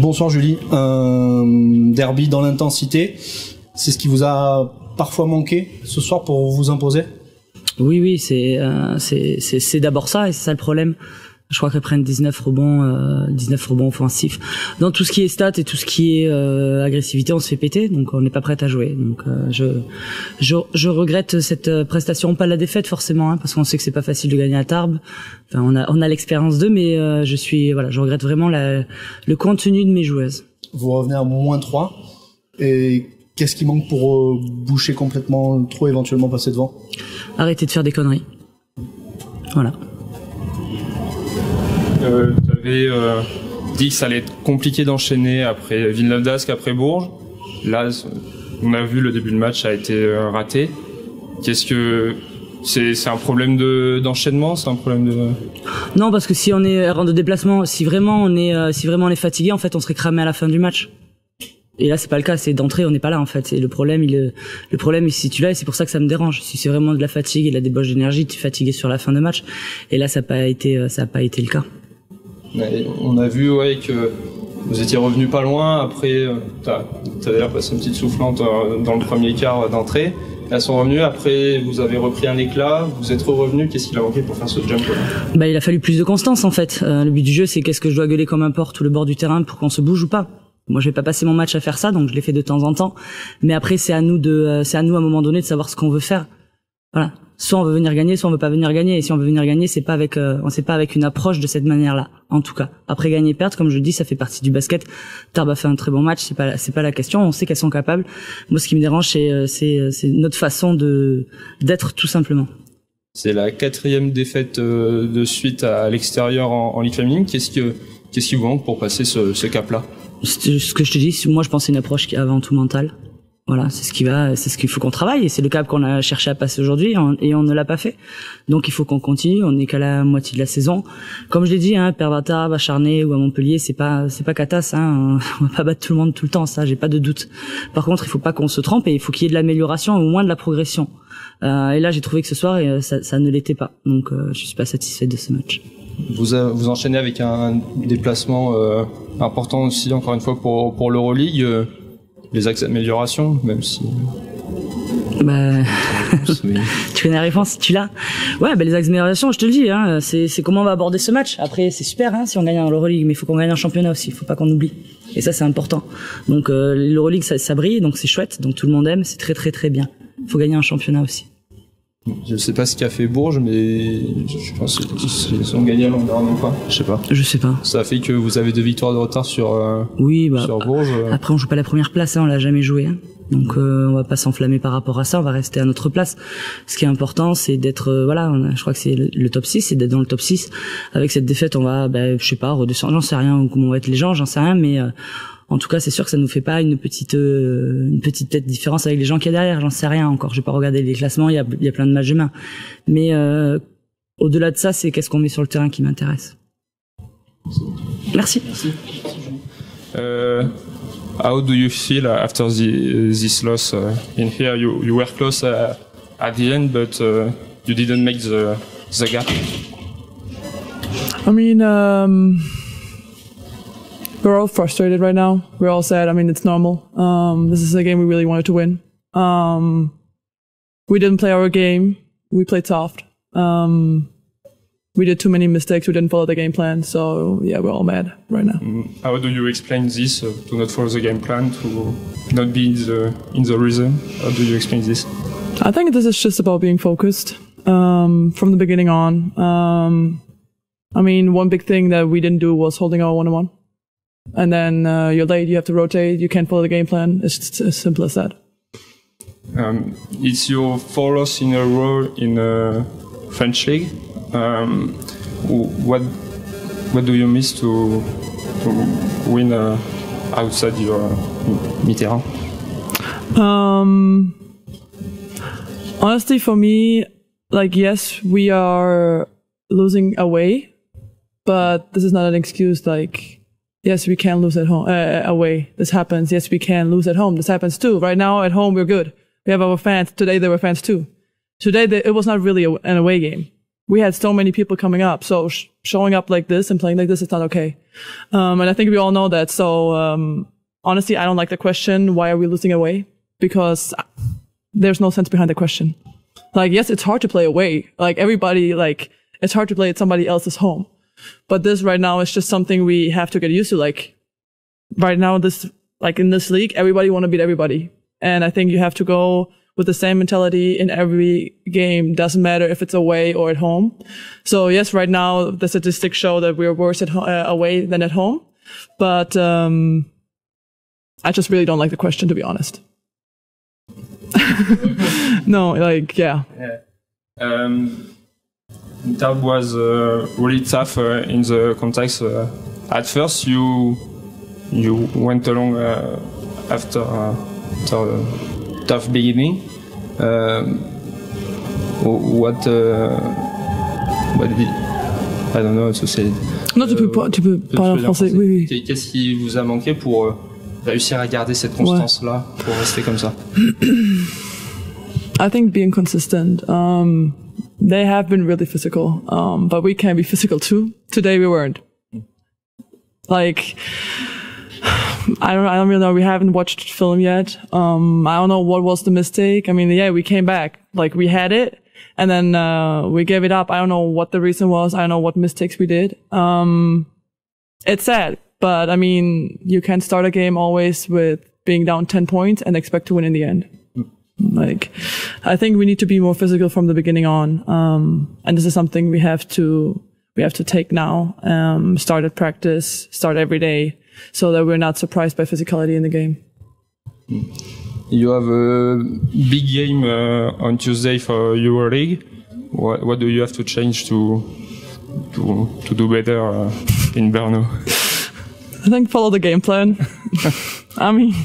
Bonsoir Julie. Un derby dans l'intensité, c'est ce qui vous a parfois manqué ce soir pour vous imposer? Oui, c'est d'abord ça, et c'est ça le problème. Je crois qu'elles prennent 19 rebonds offensifs. Dans tout ce qui est stats et tout ce qui est agressivité, on se fait péter, donc on n'est pas prête à jouer. Donc je regrette cette prestation, pas la défaite forcément, parce qu'on sait que c'est pas facile de gagner à Tarbes. Enfin, on a l'expérience d'eux, mais je regrette vraiment le contenu de mes joueuses. Vous revenez à -3, et qu'est-ce qui manque pour boucher complètement le trou, éventuellement passer devant? Arrêtez de faire des conneries. Voilà. Tu avais dit que ça allait être compliqué d'enchaîner après Villeneuve d'Ascq, après Bourges. Là, on a vu le début de match a été raté. Qu'est-ce que c'est un problème d'enchaînement, c'est un problème de... Non, parce que si on est en de déplacement, si vraiment on est fatigué, en fait, on serait cramé à la fin du match. Et là, c'est pas le cas, c'est d'entrée, on n'est pas là, en fait. Et le problème, il se situe là, et c'est pour ça que ça me dérange. Si c'est vraiment de la fatigue et de la débauche d'énergie, tu es fatigué sur la fin de match. Et là, ça n'a pas été le cas. On a vu, que vous étiez revenu pas loin. Après, t'as d'ailleurs passé une petite soufflante dans le premier quart d'entrée. Elles sont revenues. Après, vous avez repris un éclat. Vous êtes revenu. Qu'est-ce qu'il a manqué pour faire ce jump là? Il a fallu plus de constance, en fait. Le but du jeu, c'est qu'est-ce que je dois gueuler comme un porc tout le bord du terrain pour qu'on se bouge ou pas. Moi, je vais pas passer mon match à faire ça, donc je l'ai fait de temps en temps. Mais après, c'est à nous à un moment donné de savoir ce qu'on veut faire. Voilà. Soit on veut venir gagner, soit on veut pas venir gagner. Et si on veut venir gagner, c'est pas avec une approche de cette manière-là. En tout cas. Après gagner, perdre, comme je le dis, ça fait partie du basket. Tarbes a fait un très bon match, c'est pas la question. On sait qu'elles sont capables. Moi, ce qui me dérange, c'est notre façon d'être, tout simplement. C'est la 4e défaite de suite à l'extérieur en Ligue féminine. Qu'est-ce qui vous manque pour passer ce cap-là? Ce que je te dis, moi je pense que c'est une approche qui est avant tout mentale. Voilà, c'est ce qu'il faut qu'on travaille, et c'est le cap qu'on a cherché à passer aujourd'hui, et on ne l'a pas fait. Donc il faut qu'on continue, on n'est qu'à la moitié de la saison. Comme je l'ai dit, perdre à Tarbes, à Charnay ou à Montpellier, c'est pas catas, on va pas battre tout le monde tout le temps, ça, j'ai pas de doute. Par contre, il faut pas qu'on se trompe, et il faut qu'il y ait de l'amélioration, au moins de la progression. Et là, j'ai trouvé que ce soir, ça ne l'était pas. Donc je suis pas satisfaite de ce match. Vous enchaînez avec un déplacement important aussi, encore une fois, pour l'Euroleague. Les axes d'amélioration, même si... Tu connais la réponse, tu l'as? Ouais, les axes d'amélioration, je te le dis, c'est comment on va aborder ce match. Après, c'est super, si on gagne en l'Euroleague, mais il faut qu'on gagne un championnat aussi, il faut pas qu'on oublie. Et ça, c'est important. Donc, l'Euroleague, ça brille, donc c'est chouette, donc tout le monde aime, c'est très très très bien. Il faut gagner un championnat aussi. Je sais pas ce qu'a fait Bourges, mais je pense qu'ils ont gagné à l'an dernier, pas. Je sais pas. Ça a fait que vous avez 2 victoires de retard sur Bourges. Après, on joue pas la première place, on l'a jamais joué. Donc, on va pas s'enflammer par rapport à ça, on va rester à notre place. Ce qui est important, c'est d'être, je crois que c'est le top 6, c'est d'être dans le top 6. Avec cette défaite, on va, redescendre, j'en sais rien, comment vont être les gens, j'en sais rien, mais, en tout cas, c'est sûr que ça nous fait pas une petite tête différence avec les gens qu'il y a derrière. J'en sais rien encore. Je vais pas regarder les classements. Il y a plein de matchs demain. Mais au-delà de ça, c'est qu'est-ce qu'on met sur le terrain qui m'intéresse. Merci. How do you feel after this loss? In here, you were close at the end, but you didn't make the gap. I mean. We're all frustrated right now. We're all sad. I mean, it's normal. This is a game we really wanted to win. We didn't play our game. We played soft. We did too many mistakes. We didn't follow the game plan. So, yeah, we're all mad right now. How do you explain this, to not follow the game plan, to not be in the rhythm? How do you explain this? I think this is just about being focused from the beginning on. I mean, one big thing that we didn't do was holding our one-on-one. And then you're late, you have to rotate, you can't follow the game plan. It's just as simple as that. It's your 4th loss in a row in French league. What do you miss to win outside your Mitterrand? Honestly, for me, yes, we are losing away, but this is not an excuse. Yes, we can lose at home, away. This happens. Yes, we can lose at home. This happens too. Right now, at home, we're good. We have our fans. Today, there were fans too. Today, it was not really an away game. we had so many people coming up. So showing up like this and playing like this is not okay. And I think we all know that. So, honestly, I don't like the question, why are we losing away? Because there's no sense behind the question. Like, yes, it's hard to play away. Like everybody, like it's hard to play at somebody else's home. But this right now is just something we have to get used to. Like right now, like in this league, everybody want to beat everybody. And I think you have to go with the same mentality in every game. Doesn't matter if it's away or at home. So yes, right now the statistics show that we're worse away than at home. But I just really don't like the question, to be honest. No, like yeah. That was really tough in the context. At first, you went along after a tough beginning. What did I don't know how to say it. Non, tu peux parler en français. Oui, oui. Qu'est-ce qui vous a manqué pour réussir à garder cette constance-là, pour rester comme ça? I think being consistent. They have been really physical, but we can be physical too. Today we weren't. Like, I don't really know. We haven't watched film yet. I don't know what was the mistake. I mean, yeah, we came back. Like, we had it, and then we gave it up. I don't know what the reason was. I don't know what mistakes we did. It's sad, but I mean, you can't start a game always with being down 10 points and expect to win in the end. Like, I think we need to be more physical from the beginning on. And this is something we have to take now. Start at practice, start every day, so that we're not surprised by physicality in the game. You have a big game on Tuesday for EuroLeague. What do you have to change to do better in Brno? I think follow the game plan. I mean,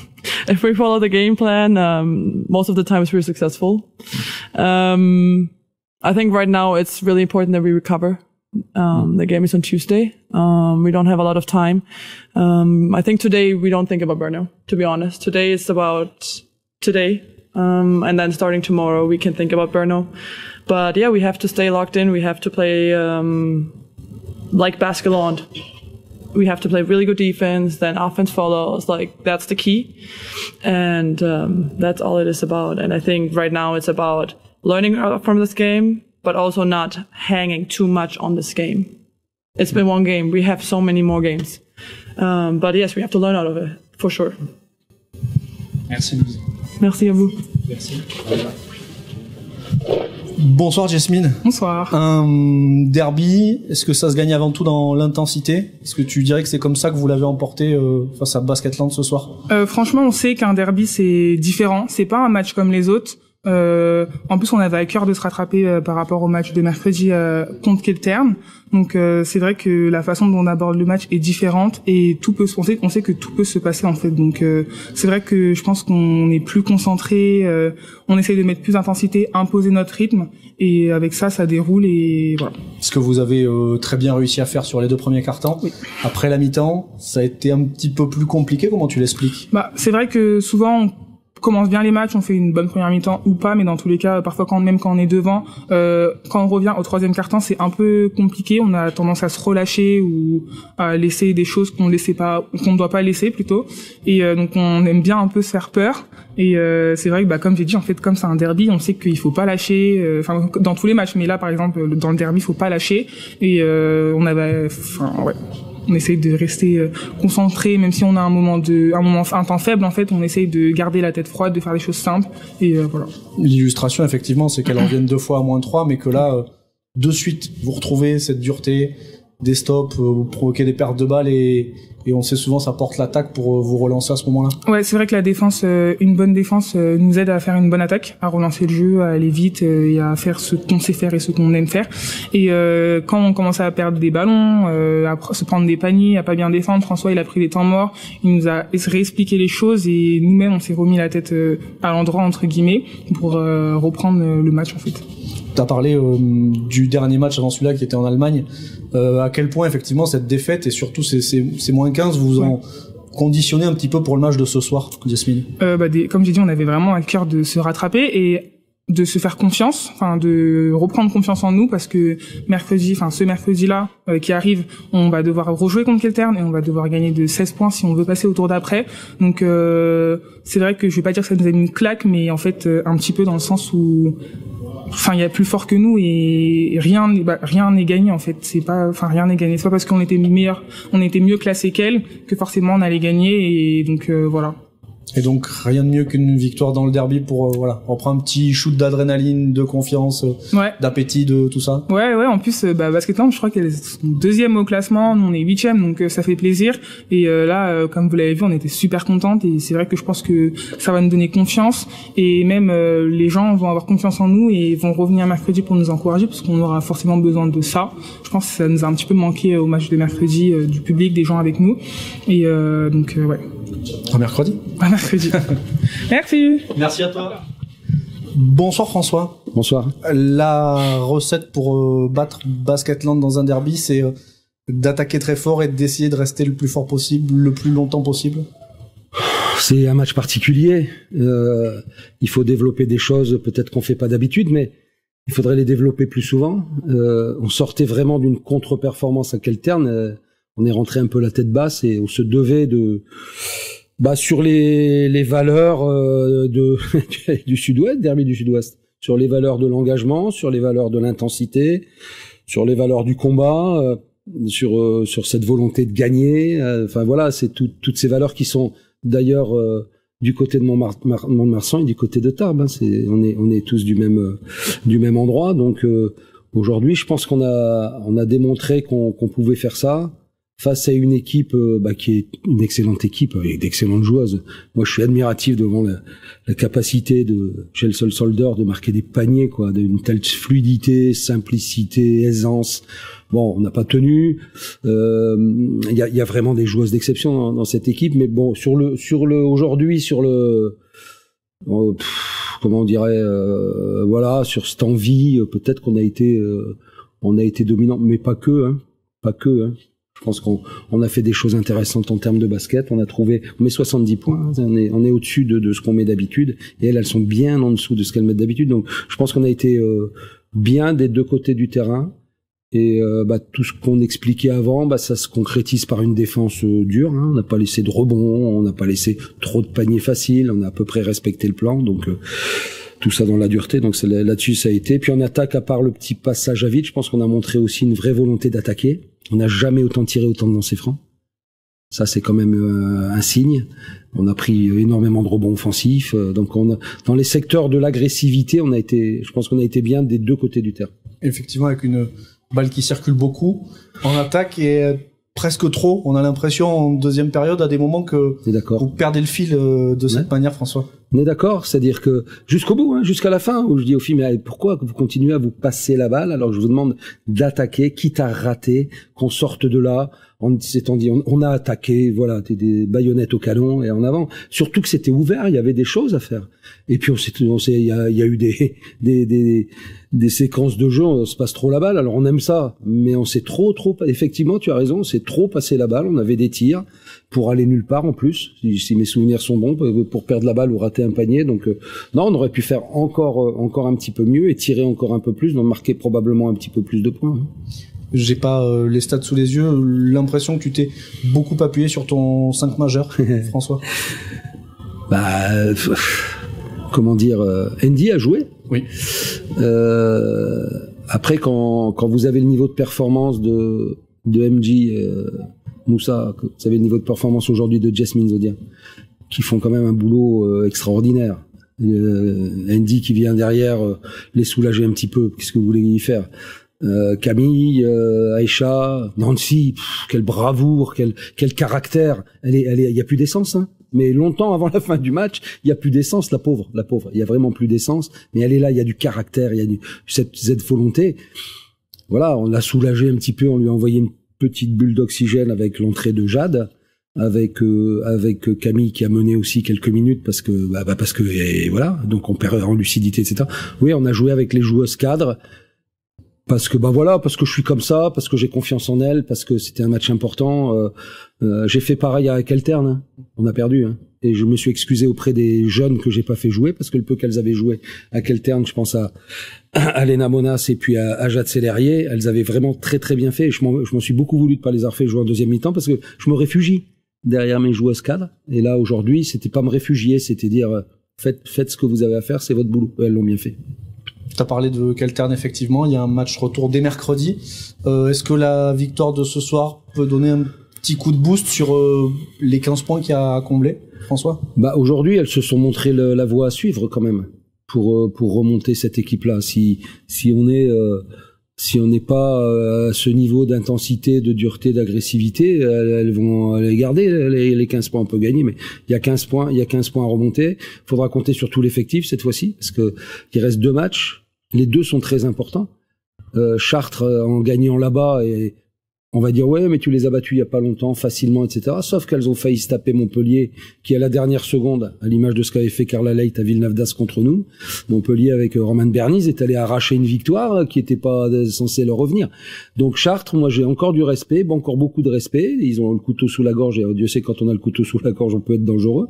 if we follow the game plan, most of the time we're successful. I think right now it's really important that we recover. The game is on Tuesday. We don't have a lot of time. I think today we don't think about Brno, to be honest. Today it's about today. And then starting tomorrow we can think about Brno. But yeah, we have to stay locked in. We have to play, like Baskeland. We have to play really good defense, then offense follows. Like, that's the key. And that's all it is about. And I think right now it's about learning from this game, but also not hanging too much on this game. It's been one game. We have so many more games. But yes, we have to learn out of it, for sure. Merci. Merci à vous. Merci. Bonsoir Jasmine. Bonsoir. Un derby, est-ce que ça se gagne avant tout dans l'intensité? Est-ce que tu dirais que c'est comme ça que vous l'avez emporté face à Basketland ce soir? Franchement, on sait qu'un derby c'est différent, c'est pas un match comme les autres. En plus, on avait à cœur de se rattraper par rapport au match de mercredi contre Kiltern. Donc, c'est vrai que la façon dont on aborde le match est différente et on sait que tout peut se passer en fait. Donc, c'est vrai que je pense qu'on est plus concentré, on essaye de mettre plus d'intensité, imposer notre rythme et avec ça, ça déroule et voilà. Ce que vous avez très bien réussi à faire sur les deux premiers quarts-temps. Oui. Après la mi-temps, ça a été un petit peu plus compliqué. Comment tu l'expliques? C'est vrai que souvent on commence bien les matchs, on fait une bonne première mi-temps ou pas, mais dans tous les cas, parfois quand on est devant, quand on revient au troisième quart-temps, c'est un peu compliqué. On a tendance à se relâcher ou à laisser des choses qu'on ne doit pas laisser plutôt. Et donc on aime bien un peu se faire peur. Et c'est vrai que comme j'ai dit, en fait, comme c'est un derby, on sait qu'il faut pas lâcher. Enfin, dans tous les matchs, mais là, par exemple, dans le derby, il faut pas lâcher. Et on essaye de rester concentré, même si on a un temps faible, en fait, on essaye de garder la tête froide, de faire des choses simples, et voilà. L'illustration, effectivement, c'est qu'elle en vienne deux fois à -3, mais que là, de suite, vous retrouvez cette dureté, des stops, vous provoquez des pertes de balles, et on sait souvent ça porte l'attaque pour vous relancer à ce moment-là. Ouais, c'est vrai que la défense, une bonne défense nous aide à faire une bonne attaque, à relancer le jeu, à aller vite et à faire ce qu'on sait faire et ce qu'on aime faire. Et quand on commençait à perdre des ballons, à se prendre des paniers, à pas bien défendre, François il a pris des temps morts, il nous a réexpliqué les choses et nous-mêmes on s'est remis la tête à l'endroit entre guillemets pour reprendre le match en fait. T'as parlé du dernier match avant celui-là qui était en Allemagne. À quel point effectivement cette défaite et surtout ces moins 15 vous ont conditionné un petit peu pour le match de ce soir, Jasmine? Comme j'ai dit, on avait vraiment à cœur de se rattraper et de se faire confiance, enfin de reprendre confiance en nous, parce que ce mercredi-là qui arrive, on va devoir rejouer contre Keltern et on va devoir gagner de 16 points si on veut passer au tour d'après. Donc c'est vrai que je vais pas dire que ça nous a mis une claque, mais en fait un petit peu dans le sens où il y a plus fort que nous et rien n'est gagné en fait. Rien n'est gagné. C'est pas parce qu'on était mieux classé qu'elle que forcément on allait gagner, et donc voilà. Et donc rien de mieux qu'une victoire dans le derby pour on prend un petit shoot d'adrénaline, de confiance, d'appétit, de tout ça. Ouais, en plus Basketland, je crois qu'elle est deuxième au classement, nous on est 8e, donc ça fait plaisir. Et là, comme vous l'avez vu, on était super contente, et c'est vrai que je pense que ça va nous donner confiance, et même les gens vont avoir confiance en nous et vont revenir mercredi pour nous encourager, parce qu'on aura forcément besoin de ça. Je pense que ça nous a un petit peu manqué au match de mercredi, du public, des gens avec nous, et donc ouais. À mercredi. Mercredi. Merci. Merci à toi. Bonsoir François. Bonsoir. La recette pour battre Basketland dans un derby, c'est d'attaquer très fort et d'essayer de rester le plus fort possible, le plus longtemps possible. C'est un match particulier. Il faut développer des choses peut-être qu'on fait pas d'habitude, mais il faudrait les développer plus souvent. On sortait vraiment d'une contre-performance à Keltern. On est rentré un peu la tête basse et on se devait de sur les valeurs du Sud-Ouest, derby du Sud-Ouest, sur les valeurs de l'engagement, sur les valeurs de l'intensité, sur les valeurs du combat, sur cette volonté de gagner. C'est toutes ces valeurs qui sont d'ailleurs du côté de Mont-de-Marsan et du côté de Tarbes. On est tous du même endroit. Donc aujourd'hui, je pense qu'on a démontré qu'on pouvait faire ça face à une équipe qui est une excellente équipe avec d'excellentes joueuses. Moi, je suis admiratif devant la capacité de Chelsea Solder de marquer des paniers, d'une telle fluidité, simplicité, aisance. Bon, on n'a pas tenu. Il y a vraiment des joueuses d'exception dans cette équipe, mais bon, aujourd'hui, comment on dirait, sur cette envie, peut-être qu'on a été dominant, mais pas que. Je pense qu'on a fait des choses intéressantes en termes de basket. On met 70 points. On est au-dessus de ce qu'on met d'habitude. Et elles sont bien en dessous de ce qu'elles mettent d'habitude. Donc, je pense qu'on a été bien des deux côtés du terrain. Et tout ce qu'on expliquait avant, ça se concrétise par une défense dure. On n'a pas laissé de rebonds, on n'a pas laissé trop de paniers faciles. On a à peu près respecté le plan. Donc tout ça dans la dureté. Donc là-dessus, ça a été. Puis en attaque, à part le petit passage à vide, je pense qu'on a montré aussi une vraie volonté d'attaquer. On n'a jamais autant tiré autant de lancers francs. Ça, c'est quand même un signe. On a pris énormément de rebonds offensifs. Donc, dans les secteurs de l'agressivité, je pense qu'on a été bien des deux côtés du terrain. Effectivement, avec une balle qui circule beaucoup en attaque et presque trop. On a l'impression en deuxième période, à des moments, que vous perdez le fil de cette manière, François. On est d'accord, c'est-à-dire que jusqu'au bout, jusqu'à la fin, où je dis aux filles, mais pourquoi vous continuez à vous passer la balle alors que je vous demande d'attaquer, quitte à rater, qu'on sorte de là, en s'étant dit, on a attaqué, des baïonnettes au canon et en avant. Surtout que c'était ouvert, il y avait des choses à faire. Et puis il y a eu des séquences de jeu, on se passe trop la balle, alors on aime ça, mais on s'est trop, effectivement, tu as raison, on s'est trop passé la balle, on avait des tirs pour aller nulle part en plus, si mes souvenirs sont bons, pour perdre la balle ou rater un panier. Donc non, on aurait pu faire encore un petit peu mieux et tirer encore un peu plus, donc marquer probablement un petit peu plus de points. J'ai pas les stats sous les yeux, l'impression que tu t'es beaucoup appuyé sur ton 5 majeur, François. Comment dire, Andy a joué. Oui. Après, quand vous avez le niveau de performance de MJ, Moussa, vous avez le niveau de performance aujourd'hui de Jasmine Zodia, qui font quand même un boulot extraordinaire. Andy qui vient derrière les soulager un petit peu. Qu'est-ce que vous voulez y faire? Camille, Aïcha, Nancy, quelle bravoure, quel caractère. Elle y a plus d'essence, Mais longtemps avant la fin du match, il y a plus d'essence, la pauvre. Il y a vraiment plus d'essence. Mais elle est là, il y a du caractère, il y a cette volonté. Voilà, on l'a soulagée un petit peu, on lui a envoyé une petite bulle d'oxygène avec l'entrée de Jade, avec Camille qui a mené aussi quelques minutes parce que et voilà, donc on perd en lucidité, etc. Oui, on a joué avec les joueuses cadres. Parce que parce que je suis comme ça, parce que j'ai confiance en elle, parce que c'était un match important. J'ai fait pareil avec Keltern, on a perdu. et je me suis excusé auprès des jeunes que j'ai pas fait jouer, parce que le peu qu'elles avaient joué à Keltern, je pense à Lena Monas et puis à Jade Sellerier, elles avaient vraiment très très bien fait, et je m'en suis beaucoup voulu de pas les avoir fait jouer en deuxième mi-temps, parce que je me réfugie derrière mes joueuses cadres, et là aujourd'hui c'était pas me réfugier, c'était dire faites ce que vous avez à faire, c'est votre boulot. Elles l'ont bien fait. Tu as parlé de Keltern, effectivement, il y a un match retour dès mercredi. Est-ce que la victoire de ce soir peut donner un petit coup de boost sur les 15 points qu'il y a à combler, François? Aujourd'hui, elles se sont montrées la voie à suivre quand même pour remonter cette équipe-là. Si on n'est pas à ce niveau d'intensité, de dureté, d'agressivité, elles vont les garder, les 15 points. On peut gagner, mais il y a 15 points à remonter. Faudra compter sur tout l'effectif cette fois-ci, parce que il reste 2 matchs. Les 2 sont très importants. Chartres, en gagnant là-bas, et on va dire ouais, mais tu les as battus il y a pas longtemps, facilement, etc. Sauf qu'elles ont failli se taper Montpellier, qui à la dernière seconde, à l'image de ce qu'avait fait Carla Leight à Villeneuve d'Ascq contre nous, Montpellier avec Roman Berniz est allé arracher une victoire qui était pas censée leur revenir. Donc Chartres, moi j'ai encore du respect, encore beaucoup de respect. Ils ont le couteau sous la gorge, et Dieu sait quand on a le couteau sous la gorge, on peut être dangereux.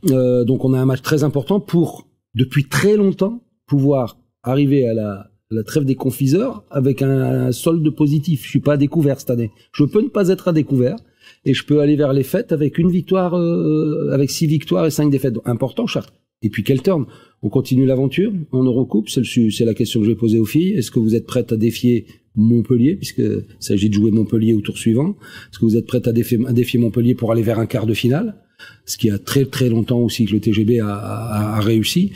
Donc on a un match très important pour, depuis très longtemps, pouvoir arriver à la trêve des confiseurs avec un solde positif. Je suis pas à découvert cette année. Je peux ne pas être à découvert, et je peux aller vers les fêtes avec une victoire, avec 6 victoires et 5 défaites. Donc, important, Chartres. Et puis Keltern, on continue l'aventure en Eurocoupe. C'est la question que je vais poser aux filles. Est-ce que vous êtes prêtes à défier Montpellier, puisqu'il s'agit de jouer Montpellier au tour suivant? Est-ce que vous êtes prêtes à défier Montpellier pour aller vers un quart de finale? Ce qui a très très longtemps aussi que le TGB a réussi.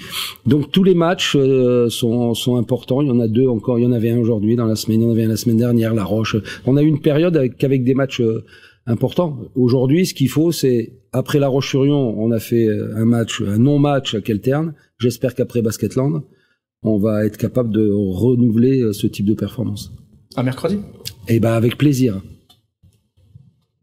Donc tous les matchs sont importants. Il y en a 2 encore. Il y en avait un aujourd'hui dans la semaine. Il y en avait un la semaine dernière, La Roche. On a eu une période avec des matchs importants. Aujourd'hui, ce qu'il faut, c'est, après La Roche-sur-Yon, on a fait un non-match à Keltern. J'espère qu'après Basketland, on va être capable de renouveler ce type de performance. À mercredi? Eh ben avec plaisir.